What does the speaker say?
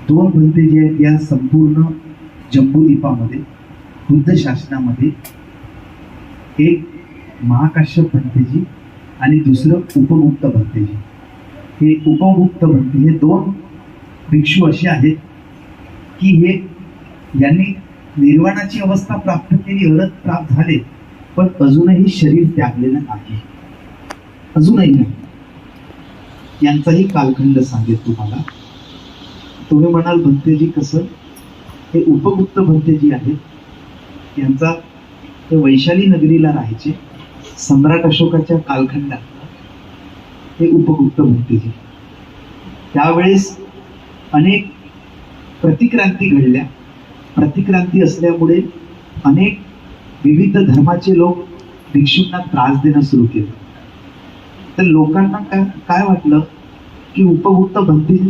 दोन भंते जे आहेत या संपूर्ण जम्बूद्वीपामध्ये बुद्ध शासनामध्ये, एक महाकाश्यप भंतेजी आणि दुसरं उपगुप्त भंतेजी. हे उपगुप्त भंते हे दोन भिक्षू असे आहेत की हे यांनी निर्वाणाची अवस्था प्राप्त केली, अरहत प्राप्त झाले, पण अजूनही शरीर त्यागलेलं नाही, अजूनही नाही. यांचाही कालखंड सांगेल तुम्हाला. तुम्ही म्हणाल भंतेजी कसं? हे उपगुप्त भंतेजी आहेत, यांचा ते वैशाली नगरीला राहायचे. सम्राट अशोकाच्या कालखंडात हे उपगुप्त भंतेजी. त्यावेळेस अनेक प्रतिक्रांती घडल्या. प्रतिक्रांती असल्यामुळे अनेक विविध धर्माचे लोक भिक्षूंना त्रास देणं सुरू केलं. तर लोकांना काय वाटलं की उपगुप्त भंतेजी